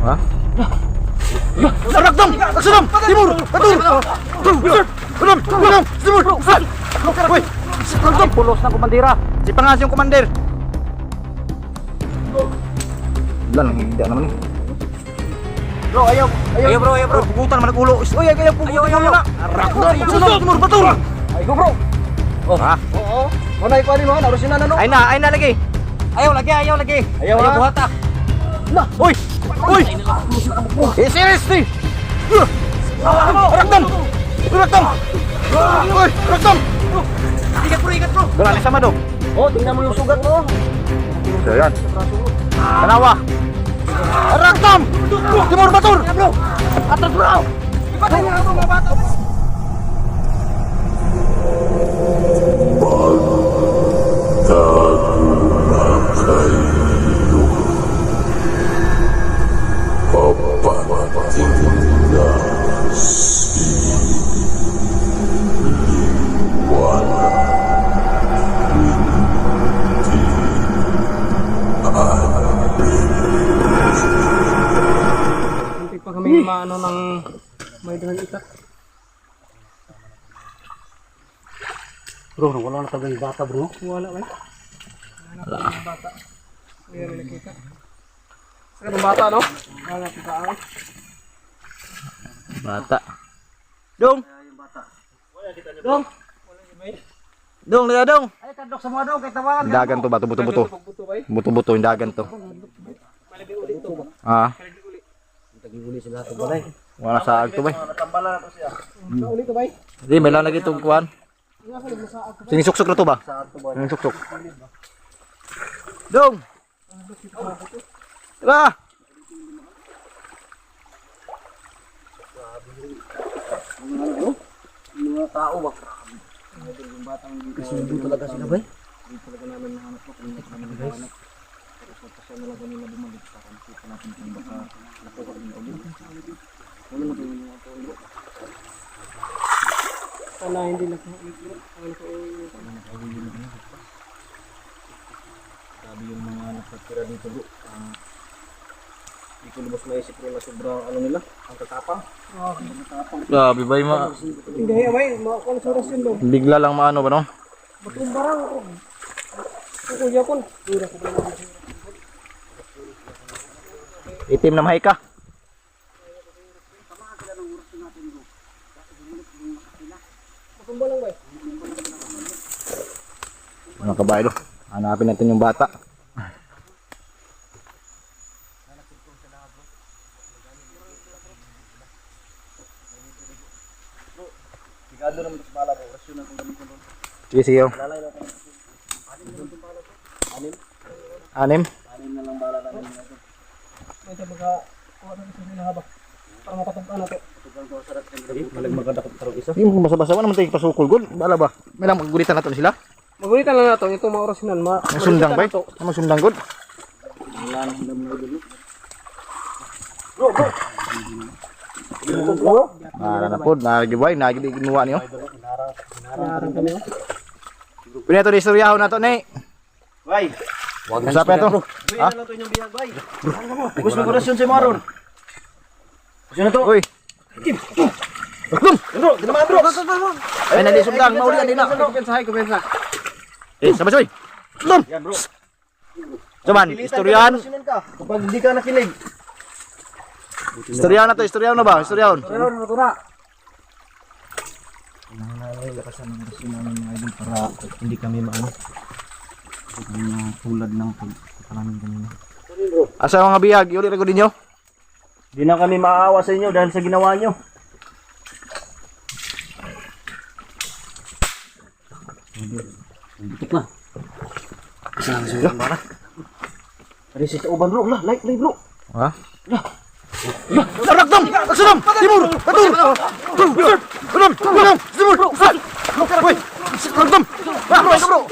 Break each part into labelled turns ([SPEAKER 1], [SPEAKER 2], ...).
[SPEAKER 1] Ha? Rakdam! Aksadam! Timur! Atur! Rakdam! Rakdam! Timur! Uy! Rakdam! Pulos ng komandira. Si Pangas yung komander. Wala nang hindi naman eh. Bro, ayaw bro. Pugutan naman nag-ulo. Uy, ayaw pugutan naman na. Rakdam! Aksadam! Timur! Batur!
[SPEAKER 2] Ay go bro.
[SPEAKER 1] Oh, ha?
[SPEAKER 2] Oo. Manay ko ni mo, narusin na no.
[SPEAKER 1] Ay na lagi. Ayaw lagi.
[SPEAKER 2] Ayaw buhata.
[SPEAKER 1] Lah, uy! Uy! Seriously! Rakdam! Rakdam! Uy! Rakdam! Ikat bro! Galali sama dong.
[SPEAKER 2] Oh, tingnan mo yung sugat mo.
[SPEAKER 1] So yan. Kanawa! Rakdam! Timur Batur! Atras bro! Iba niya ako mga bata!
[SPEAKER 2] Hindi pa kami maano ng may dalang itak. Bro, wala na talaga yung bata bro. Wala ba? Wala na yung bata. Ayan na nakita. Saka ng bata no? Wala kita ay.
[SPEAKER 1] Bata. Dong!
[SPEAKER 2] Dong!
[SPEAKER 1] Dong, liya dong!
[SPEAKER 2] Ay, tadok sa mga dong, kay tawagan.
[SPEAKER 1] Dagan to ba? Buto-buto. Buto-buto yung dagan to.
[SPEAKER 2] Malagi ulit to.
[SPEAKER 1] Ah,
[SPEAKER 2] Tagi-uli sila to balay.
[SPEAKER 1] wala sa agto ba?
[SPEAKER 2] Natambala na to siya. Ulit to bay.
[SPEAKER 1] Di, may lang lagi itong kuhan. Sinisuksok na to ba? Sinisuksok. Dong! Tara!
[SPEAKER 2] Mga tao ba? Kasi hindi talaga sila bay. Hindi talaga namin nahanap ko kung hindi namin nahanap. Tapos na lang kami na bumalik sa kanto pa natin kung baka nakuha din ulit. Wala na kayo mga tao ulit. Sana hindi nakuha ulit. Sabi yung mga nakatira dito bro. Hindi ko lubos maisip rin na sobrang ano nila, ang tatapang.
[SPEAKER 1] Grabe ba yung mga...
[SPEAKER 2] Hindi bay, mga konsuras yun daw.
[SPEAKER 1] Bigla lang maano ba no?
[SPEAKER 2] Batong barang ako. Kuya ko.
[SPEAKER 1] Itim na mahika.
[SPEAKER 2] Matumba lang ba?
[SPEAKER 1] Mga kabayo, hanapin natin yung bata.
[SPEAKER 2] Sigado naman sa bala ko, rasyon na kung gamitin doon.
[SPEAKER 1] Sige, sige.
[SPEAKER 2] Lalay na tayo.
[SPEAKER 1] Anim?
[SPEAKER 2] Anim na lang bala namin natin. May sa mga kuha na isa nila habak. Para makatagpan natin. Tugang ko sa rating gabi. Malag magandakot tarong isa.
[SPEAKER 1] Hindi mo basa-basa naman tayo pasukol gol. Bala ba? May lang maggulitan natin sila.
[SPEAKER 2] Magulitan lang natin itong mga orasinan.
[SPEAKER 1] Ang sundang ba? Ang sundang gol.
[SPEAKER 2] Wala nang hindam na doon. Bro!
[SPEAKER 1] Nara na po, nagibay, nagiginuwa niyo.
[SPEAKER 2] Narang kami.
[SPEAKER 1] Pwede ito di istoryahon na ito, Nay.
[SPEAKER 2] Bay!
[SPEAKER 1] Usapin ito. Ha?
[SPEAKER 2] Ano to inyong biyag, bay? Gusto ko rasyon si Maron. Gusto na to.
[SPEAKER 1] Uy.
[SPEAKER 2] Bro! Ginamaan bro!
[SPEAKER 1] Ay, nali sundang, maulian din na.
[SPEAKER 2] Kumpensa.
[SPEAKER 1] Eh, sabay, sabay. Sundang!
[SPEAKER 2] Yan bro.
[SPEAKER 1] Saman, istoryahan.
[SPEAKER 2] Kapag hindi ka nakilig.
[SPEAKER 1] Istoryahan na to, istoryahan na ba? Istoryahan.
[SPEAKER 2] Pero ito na.
[SPEAKER 3] Lakasan ng rasyon namin mga idol para hindi kami maano. Hindi kami tulad ng pagkakalamin kanina.
[SPEAKER 1] Asa mga biyag, iuli rin ko din nyo.
[SPEAKER 2] Hindi na kami maaawa sa inyo dahil sa ginawa nyo.
[SPEAKER 3] Butik na. Kasama sa mga bara.
[SPEAKER 2] Dari sa uban bro, light bro.
[SPEAKER 1] Ha? Rakdam! Aksadam! Timur! Batur! Rakdam! Rakdam! Timur! Uy! Rakdam! Bro!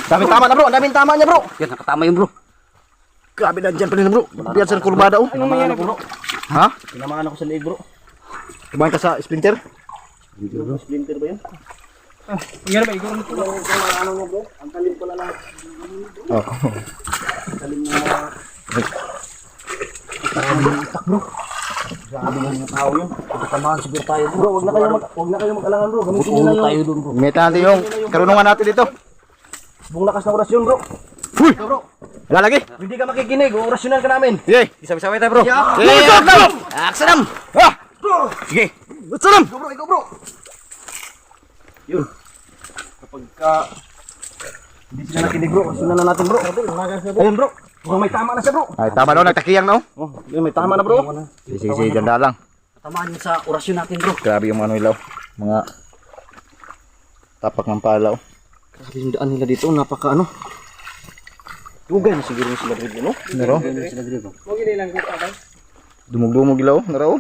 [SPEAKER 1] Daming tama na bro! Daming tama niya bro!
[SPEAKER 3] Yan, nakatama yun bro.
[SPEAKER 1] Grabe na dyan pa rin bro! Biyan sa kurbada oh!
[SPEAKER 2] Ano nangyari bro?
[SPEAKER 1] Ha?
[SPEAKER 2] Tinamaan ako sa leg bro.
[SPEAKER 1] Kumain ka sa splinter?
[SPEAKER 2] Splinter ba yun? Yan ba? Ikaw ano mo bro? Ang talim pala lang.
[SPEAKER 1] Oh.
[SPEAKER 2] Talim na Grabe ng mga tao yun. Pagkamahan siguro tayo bro. Huwag na kayo mag-alangan bro. Gamitin nyo na yun.
[SPEAKER 1] Gamitin natin yung karunungan natin dito.
[SPEAKER 2] Buong lakas ng orasyon bro.
[SPEAKER 1] Uy!
[SPEAKER 2] Ito bro.
[SPEAKER 1] Wala lagi.
[SPEAKER 2] Hindi ka makikinig. Orasyonan ka namin.
[SPEAKER 1] Sige, isabay-sabay tayo bro.
[SPEAKER 2] Yeah.
[SPEAKER 1] Sige, aksanam! Ah! Sige, aksanam!
[SPEAKER 2] Ikaw bro, ikaw bro. Yun. Kapag hindi sila nakinig bro, orasyonan na natin bro. Ayun bro. Mukhang may tama na siya bro.
[SPEAKER 1] Ay, tama daw, nagtakiyang na oh.
[SPEAKER 2] Oh, yun, may tama na bro.
[SPEAKER 1] Sige, ganda lang.
[SPEAKER 2] Tamaan yun sa orasyon natin bro.
[SPEAKER 1] Grabe yung mga ilaw. Mga tapak ng palaw.
[SPEAKER 2] Grabe yung daan nila dito, napaka ano. Dugay na siguro sila dito, no?
[SPEAKER 1] Naro?
[SPEAKER 2] Sila dito.
[SPEAKER 1] Dumug-dumug ilaw, naro.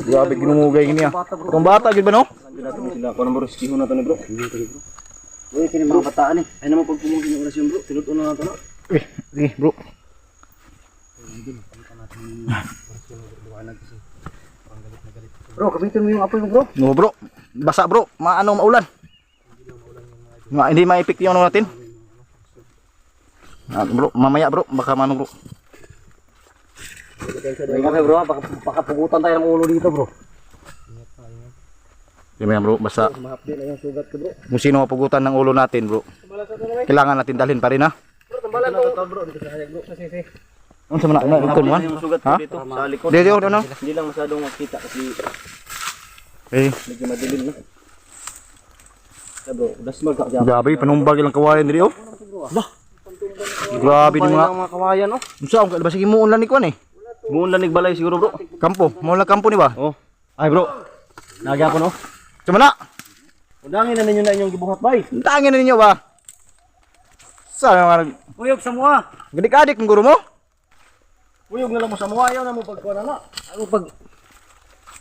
[SPEAKER 1] Grabe ginumugay niya. Kung bata gid ba no?
[SPEAKER 2] Sila ko na bro, skihon na to ni bro. Uy, kini mga bataan eh. Ay naman pag pumugin yung orasyon bro, tinutunan na natin no?
[SPEAKER 1] Sige bro.
[SPEAKER 2] Bro, kapitin mo yung apoy mo bro.
[SPEAKER 1] No bro, basa bro, maano maulan. Nga hindi maipik yung ano natin. Bro, mamaya bro, baka mano bro.
[SPEAKER 2] Okay bro, baka pugutan tayo ng ulo dito bro.
[SPEAKER 1] Yan bro, basta
[SPEAKER 2] Mahapdi na yung sugat ko bro.
[SPEAKER 1] kung sino mapugutan ng ulo natin bro. Kailangan natin dalhin pa rin ha.
[SPEAKER 2] Bro, tambalan to bro, dito sa hayag bro. Kasi.
[SPEAKER 1] Ano sa mana? Ito naman.
[SPEAKER 2] Yung sugat
[SPEAKER 1] Ha?
[SPEAKER 2] ko dito sa likod.
[SPEAKER 1] Dito ano?
[SPEAKER 2] Hindi lang masyadong makita kasi
[SPEAKER 1] Eh,
[SPEAKER 2] medyo madilim na. Kaya bro, dasmal ka dyan.
[SPEAKER 1] grabe panumbag ilang kawayan diri oh. Grabe di mga.
[SPEAKER 2] Mga kawayan no.
[SPEAKER 1] Unsa ang basta gimuon lang ni kuan eh.
[SPEAKER 2] Buong lanig balay siguro bro.
[SPEAKER 1] Kampo, mo lang kampo ni ba?
[SPEAKER 2] Oh. Ay bro. Nagya ko no.
[SPEAKER 1] Sa mana?
[SPEAKER 2] Undangin na ninyo na inyong gibuhat bay.
[SPEAKER 1] Tangin na ninyo ba? Sa mga
[SPEAKER 2] Uyog sa mua.
[SPEAKER 1] gadik-adik ng guro mo?
[SPEAKER 2] Uyog na lang mo sa mua, ayaw na mo pagkuhan na. Ano pag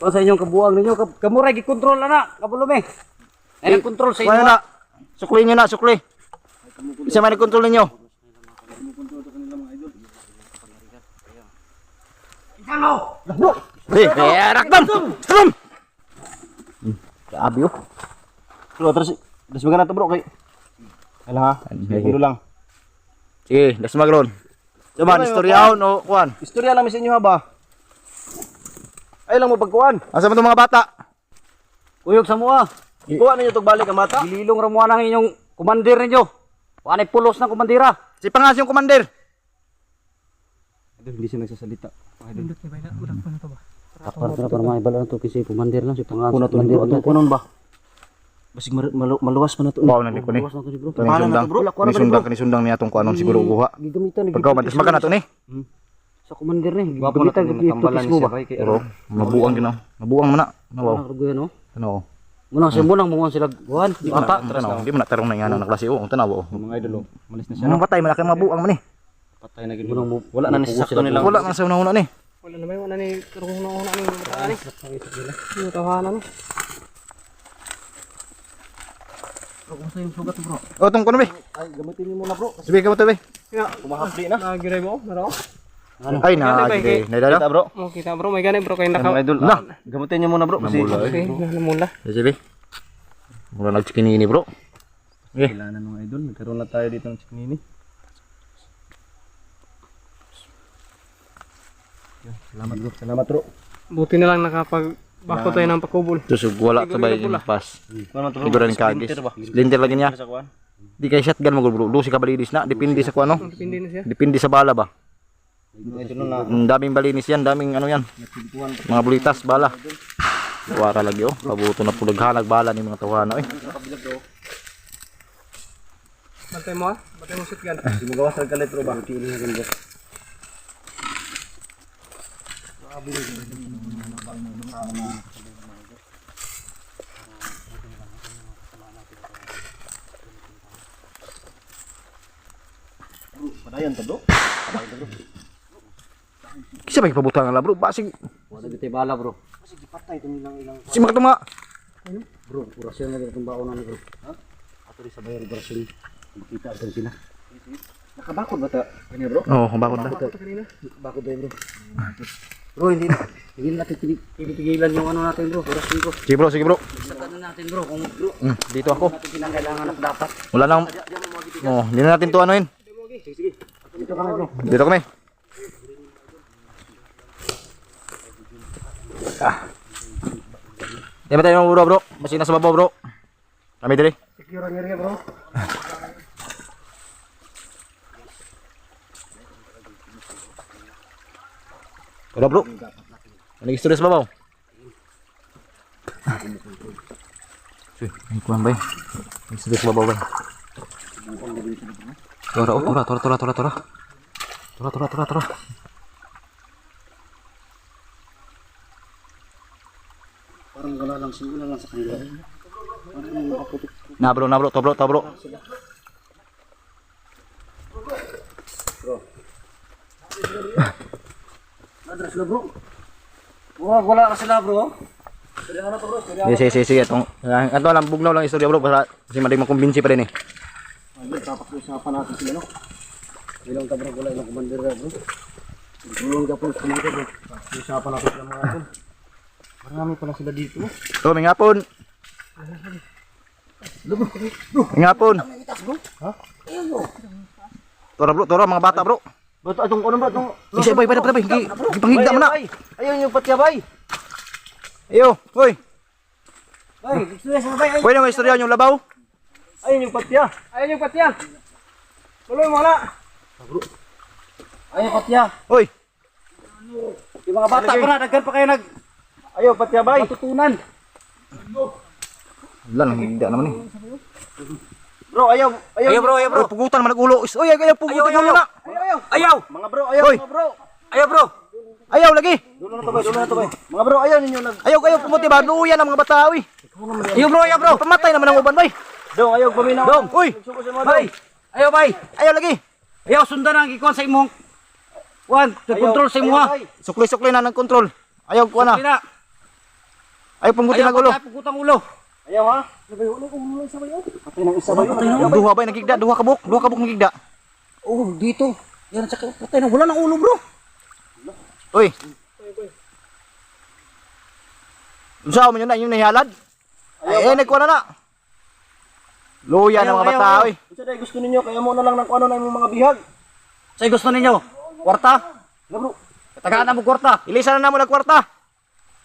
[SPEAKER 2] sa inyong kabuang ninyo, kamuray gikontrol na kabulome. Ay control sa
[SPEAKER 1] Kuha
[SPEAKER 2] inyo.
[SPEAKER 1] na. Sukli nyo na, sukli. Isa man i-control ninyo. Eh, rakdam! Rakdam! Grabe oh.
[SPEAKER 2] Bro, terus dasmagan na to bro kay. Ala ha. Gulo lang.
[SPEAKER 1] Sige, dasmag ron. Duman, istoryahon o kuan.
[SPEAKER 2] Istorya lang mi sa inyo ha ba. Ay lang mo pagkuhan.
[SPEAKER 1] Asa man itong mga bata?
[SPEAKER 2] Uyog sa mua. Ikuha ninyo tog balik ang mata. Gililong ra mo nang inyong komandir ninyo. Wanay pulos ng komandira.
[SPEAKER 1] Si Pangas yung commander.
[SPEAKER 2] Hindi siya nagsasalita. Tapar na para maibala na to kasi komandir lang si Pangas. Kunon ba? Basig maluwas pa na to.
[SPEAKER 1] Wow, nandi ko ni.
[SPEAKER 2] Maluwas na to ni bro.
[SPEAKER 1] Kanisundang niya itong kuanon siguro guha.
[SPEAKER 2] Gigamitan
[SPEAKER 1] Pagkaw, matismagan na ito ni.
[SPEAKER 2] sa komandir ni. Gigamitan gigamitan mo ba?
[SPEAKER 1] Pero, mabuang din oh. Mabuang man na. Wow.
[SPEAKER 2] Ano?
[SPEAKER 1] Ano oh.
[SPEAKER 2] Munang siya munang mo sila guhan.
[SPEAKER 1] Di mo na, hindi mo na tarong na nga ng klase oh. Ang tanaw oh.
[SPEAKER 2] Mga idol, malis na siya.
[SPEAKER 1] Mga patay, malaki mabuang man eh.
[SPEAKER 2] Patay na gid. Wala na ni sakto nila.
[SPEAKER 1] Wala man sa una-una ni.
[SPEAKER 4] Wala naman yung ni karong una ni mataan ni. Yung tahanan ni.
[SPEAKER 2] Kung sa yung sugat bro.
[SPEAKER 1] O, itong kuno be.
[SPEAKER 2] Ay, gamitin niyo muna bro.
[SPEAKER 1] Sabi ka mo ito be.
[SPEAKER 2] Kumahapli na.
[SPEAKER 4] Nagiray mo, naro.
[SPEAKER 1] Ay, nagigay. Naidala?
[SPEAKER 2] Kita bro.
[SPEAKER 4] Mo kita bro, may gani bro kay naka.
[SPEAKER 2] Mga idol. Gamitin niyo muna bro kasi
[SPEAKER 4] Okay, namula.
[SPEAKER 1] Sige. Mula nagchikinini bro.
[SPEAKER 2] kailangan mga idol. Nagkaroon na tayo dito ng chikinini. Salamat bro. Salamat bro.
[SPEAKER 4] Buti na lang nakapag-bako tayo ng pakubol.
[SPEAKER 1] Tusog, wala sabay yung pas. Siguro rin kagis. Splinter lagi niya.
[SPEAKER 2] Sa kuan.
[SPEAKER 1] Di kay shotgun mo bro. Lusi ka balinis na. Depende sa kuano.
[SPEAKER 4] Depende na siya.
[SPEAKER 1] Depende sa bala ba.
[SPEAKER 2] Ito na.
[SPEAKER 1] Ang daming balinis yan. Daming ano yan. Mga bulitas, bala. Wara lagi oh. Kabuto na pulaghanag bala ni mga tawhana eh.
[SPEAKER 4] Bantay mo ah. Bantay mo shotgun.
[SPEAKER 2] Hindi mo gawa sa galit bro ba? Pili na ganito. Padayan to bro.
[SPEAKER 1] Kisa ba ipabutan nga bro? Basig.
[SPEAKER 2] Wala gitay bala bro. Kasi gipatay to nilang ilang
[SPEAKER 1] Si mga tuma.
[SPEAKER 2] bro. Orasyon na itong baon na bro. Ha? Ato rin sabay ang orasyon. Kita ato sila. Nakabakod ba ta? Kanya bro?
[SPEAKER 1] Oo, oh, bakod na.
[SPEAKER 2] Bakod ba bro? Bro, hindi na natin pinipigilan yung ano natin bro. Orasyon ko.
[SPEAKER 1] Sige bro, sige bro.
[SPEAKER 2] Isagan na natin bro. Kung bro.
[SPEAKER 1] Dito ako.
[SPEAKER 2] Natin kinakailangan at dapat.
[SPEAKER 1] Wala nang. Oh, hindi na natin to anuin.
[SPEAKER 2] Dito kami bro.
[SPEAKER 1] Dito kami. Di ba tayo bro bro? Masih nasa babaw bro. Kami diri.
[SPEAKER 2] Secure ang area bro.
[SPEAKER 1] Bro bro. Ano istorya sa babaw? Cuy, may kuhan ba? May istorya sa babaw ba? Tora, oh, tora. Tora.
[SPEAKER 2] Parang wala lang sa kanila. Parang nakaputik.
[SPEAKER 1] Na bro, to bro.
[SPEAKER 2] Adres na bro. Wala na sila bro. Ano to bro?
[SPEAKER 1] Sige. Ato lang, bugnaw lang istorya bro. Kasi madig makumbinsi pa rin eh.
[SPEAKER 2] Ayun, tapos-usapan natin sila no. Bilang tabra wala ilang commander bro. Tulong ka po sa mga bro. Usapan natin sila mga bro. Marami pala sila dito.
[SPEAKER 1] To, may ngapon. May ngapon.
[SPEAKER 2] Ha? Ayun bro.
[SPEAKER 1] Tora mga bata bro.
[SPEAKER 2] Bato atong ano ba itong...
[SPEAKER 1] Isa bay, gipangigda mo na.
[SPEAKER 2] Ayun yung patya bay.
[SPEAKER 1] Ayo, hoy.
[SPEAKER 2] Bay, istorya sa bay.
[SPEAKER 1] Pwede mo istorya yung labaw?
[SPEAKER 2] Ayun yung patya. Tuloy mo na. Ayun patya.
[SPEAKER 1] Hoy.
[SPEAKER 2] Yung mga bata pa na, daghan pa kayo Ayaw patya bay. Matutunan.
[SPEAKER 1] Wala nang higda naman eh.
[SPEAKER 2] Bro, ayaw.
[SPEAKER 1] Bro, pugutan man nagulo. Oy, ayaw pugutan mo na.
[SPEAKER 2] Ayaw. Mga bro, ayaw.
[SPEAKER 1] Hoy.
[SPEAKER 2] Mga bro.
[SPEAKER 1] Ayaw lagi.
[SPEAKER 2] Dulo na to bay. Mga bro, ayaw ninyo
[SPEAKER 1] Ayaw pumuti ba? Luuyan ang mga bata, oy. Ayaw bro. Pamatay naman ang uban, bay.
[SPEAKER 2] Dong, ayaw paminaw.
[SPEAKER 1] Dong, uy.
[SPEAKER 2] Suko sa mga dong.
[SPEAKER 4] Ayaw bay.
[SPEAKER 1] Ayaw lagi.
[SPEAKER 4] Ayaw sundan ang ikuan sa imong. Kuan, control sa imo ha.
[SPEAKER 1] Sukli na ng kontrol. Ayaw ko na.
[SPEAKER 4] Kina.
[SPEAKER 1] Ayaw pumuti na gulo.
[SPEAKER 4] Pugutang ulo.
[SPEAKER 2] Ayaw ha. Ulo sa bayo. Patay ng isa bayo.
[SPEAKER 1] Duha bay nagigda, duha kabuk nagigda.
[SPEAKER 2] Oh, dito. Yan sa patay na wala ng ulo, bro.
[SPEAKER 1] Uy. Unsa man yun na yung nahihalad? Ay, nagkuha na. Luya ng mga bata, oy.
[SPEAKER 2] Unsa day gusto ninyo kaya mo na lang ng ano na imong mga bihag.
[SPEAKER 4] Say gusto ninyo? Kwarta?
[SPEAKER 2] Na bro.
[SPEAKER 4] Tagaan na mo kwarta.
[SPEAKER 1] Ilisan na mo ng kwarta.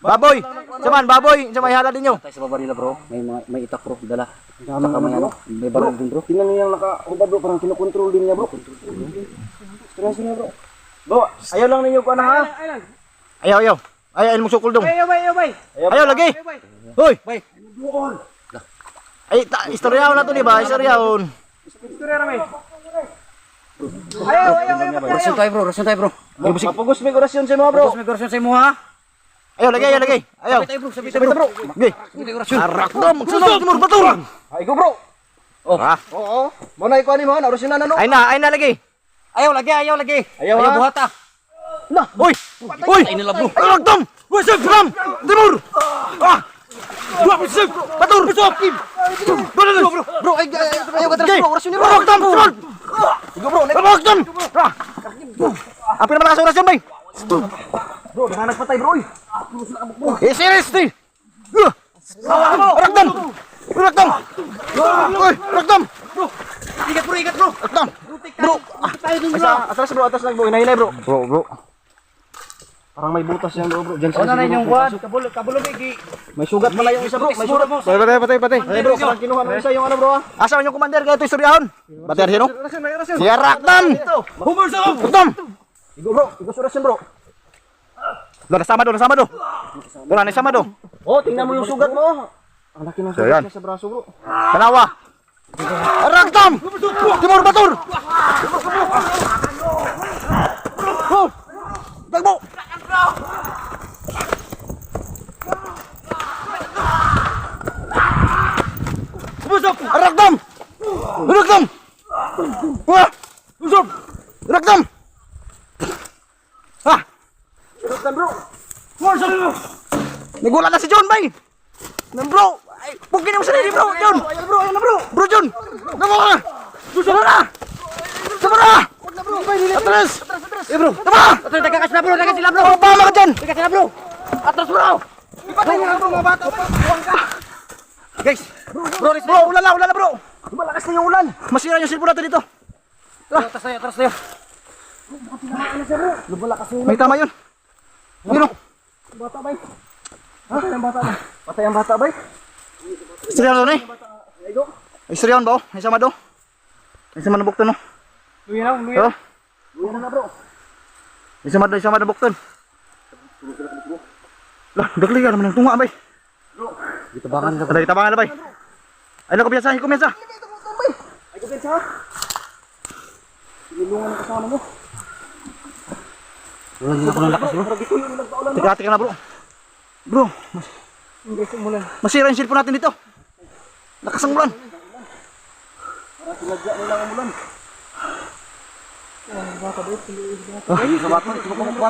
[SPEAKER 1] Baboy. Saman, baboy. Sa may halad ninyo.
[SPEAKER 2] Tayo sa baba nila, bro. May itak, bro. Dala. Saka may ano. May baril din, bro. Tingnan niyo yung nakahubad, bro. Parang kinokontrol din niya, bro. Stress niya, bro. Bro, ayaw lang ninyo ko na ha.
[SPEAKER 1] Ayaw. Ayaw mo sukol dong.
[SPEAKER 4] Ayaw bay.
[SPEAKER 1] Ayaw lagi. Hoy. Ay, istoryahon na to di ba? Istoryahon.
[SPEAKER 4] Ayaw.
[SPEAKER 2] Rasyon tayo, bro. Mapugos may orasyon sa mga, bro.
[SPEAKER 4] May korasyon sa imo ha.
[SPEAKER 1] Ayaw lagi. Ayaw.
[SPEAKER 4] Tayo bro, sabi bro.
[SPEAKER 1] Gay. Arak dom. Sunod timur batur.
[SPEAKER 2] Ay, go, bro.
[SPEAKER 1] Oh.
[SPEAKER 2] Oo. Mo na ikaw ni mo, orasyon na no.
[SPEAKER 1] Ay na lagi.
[SPEAKER 4] Ayaw lagi.
[SPEAKER 2] Ayaw, ha?
[SPEAKER 4] buhata.
[SPEAKER 1] Na. Hoy. Ay nila bro. Arak dom. Wasag ram. Timur. Dua bisik. Batur. Bisok. Bro, ayaw ka terus bro. Orasyon ni bro. Arak dom. Sunod.
[SPEAKER 2] Go, bro.
[SPEAKER 1] Arak dom. Apa naman kasih orasyon bay?
[SPEAKER 2] Bro, naghanap patay, bro.
[SPEAKER 1] Serius nih. Rakdam. Rakdam.
[SPEAKER 4] Ikat bro.
[SPEAKER 1] Rakdam. Bro.
[SPEAKER 2] Atras, bro. Atas lang, bro. Hinay, bro.
[SPEAKER 1] Bro.
[SPEAKER 2] Parang may butas yan, bro. Diyan sa
[SPEAKER 4] Ano na yung kuan? Kabulog iki.
[SPEAKER 2] May sugat pala yung isa, bro. May sugat.
[SPEAKER 1] Patay.
[SPEAKER 2] Ay, bro. Parang kinuha ng isa yung ano, bro.
[SPEAKER 1] Asa yung commander kaya ito istoryahon? Bater sino? Si Rakdam. Rakdam.
[SPEAKER 2] Igo, bro. Igo surasyon, bro.
[SPEAKER 1] Nasama do. Nasama do.
[SPEAKER 2] Oh, tingnan mo yung sugat mo. Ang laki ng
[SPEAKER 1] So, yan.
[SPEAKER 2] sugat niya sa braso, bro.
[SPEAKER 1] Kanawa. Rakdam. Timur batur. Dagbo. Rakdam. Rakdam.
[SPEAKER 2] Sugat, bro.
[SPEAKER 1] Nagulat na si John, bay! Bro! Ay, bugin mo sa nili, bro! John!
[SPEAKER 2] Ayun na, bro.
[SPEAKER 1] Bro, John! Tama ka! Tama na! Atras!
[SPEAKER 2] Bro.
[SPEAKER 1] Tama!
[SPEAKER 4] Tagas na bro.
[SPEAKER 1] Pama ka dyan!
[SPEAKER 4] Tagas na bro.
[SPEAKER 1] Atras, bro!
[SPEAKER 2] Ipatay mo na, bro, mga bata. Buwang ka.
[SPEAKER 1] Guys! Bro, ulan na, bro!
[SPEAKER 2] Lumalakas na yung ulan.
[SPEAKER 1] Masira yung cellphone natin dito.
[SPEAKER 4] Atras tayo.
[SPEAKER 2] Lumalakas yung ulan.
[SPEAKER 1] May tama yun. Yun o.
[SPEAKER 2] Bata, bay. Patay ang bata ba? Patay ang bata ba?
[SPEAKER 1] Istoryan daw ni. Istoryan ba? Ay sama daw. Ay sama na bukton no.
[SPEAKER 4] Luya na, luya.
[SPEAKER 1] Oh.
[SPEAKER 2] Luya na bro.
[SPEAKER 1] Ay sama na bukton. Lah, dagli ka naman ng tunga bay.
[SPEAKER 3] Gitabangan ka.
[SPEAKER 1] Kada tabangan na bay. Ay lang kumpiyansa, kumpiyansa.
[SPEAKER 2] Ay kapit sa. Tinulungan ang kasama mo.
[SPEAKER 3] Wala din ako ng lakas bro.
[SPEAKER 2] Gituyo na nagpaulan.
[SPEAKER 1] Tika na bro. Bro,
[SPEAKER 4] Hindi simulan.
[SPEAKER 1] masira yung cellphone natin dito. Lakas ang ulan.
[SPEAKER 2] Para sinadya nila ang ulan.
[SPEAKER 3] Ay, sa bata.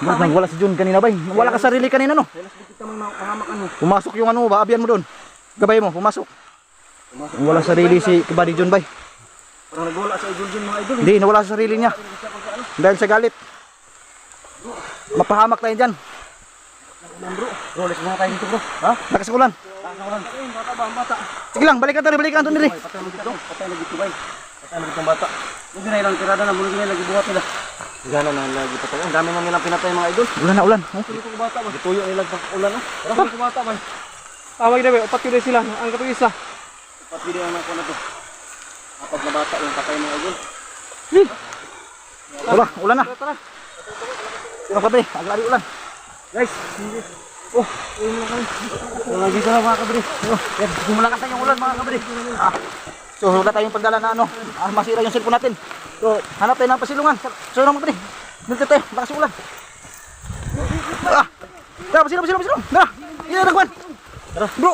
[SPEAKER 1] Mas nagwala si Jun kanina bay. Wala ka sarili kanina no.
[SPEAKER 2] Kita mo mahamak ano.
[SPEAKER 1] Pumasok yung ano, baabian mo doon. Gabay mo, pumasok. Wala sarili si Buddy Jun bay.
[SPEAKER 2] Parang nagwala sa idol dyan mga idol.
[SPEAKER 1] Hindi, nawala sa sarili niya. Dahil sa galit. Mapahamak tayo dyan.
[SPEAKER 3] Bro, let's go tayo dito bro.
[SPEAKER 1] Ha? Lakas ang ulan.
[SPEAKER 2] Bata ba ang bata?
[SPEAKER 1] Sige lang, balikan tayo nila.
[SPEAKER 2] Patay mo dito. Patay na dito bay. Patay mo dito ang bata. Huwag na ilang tirada na. Huwag na lagi buhat nila.
[SPEAKER 3] Gana na lagi pa tayo.
[SPEAKER 2] Ang dami na nilang pinatay mga idol.
[SPEAKER 1] Ulan na ulan. Oh.
[SPEAKER 2] Tuloy ko bata ba? Gituyo nila sa ulan no.
[SPEAKER 4] Tara, ko bata ba? Tawag na ba, upat yun sila. Ang katong isa.
[SPEAKER 2] Dapat video ang ako na to. Apat na bata yung patay mga idol.
[SPEAKER 1] Wala, ulan na.
[SPEAKER 4] Tara.
[SPEAKER 1] Tira ka pre, agad ulan.
[SPEAKER 2] Guys,
[SPEAKER 1] Dito na mga kabre. Gumulakas na yung ulan mga kabre. So wala tayong pagdala na ano. Masira yung cellphone natin. So hanap tayo ng pasilungan. So mga kabre. Dito tayo, lakas yung ulan. Tara, pasilong. Tara, ina nagwan. Tara, bro.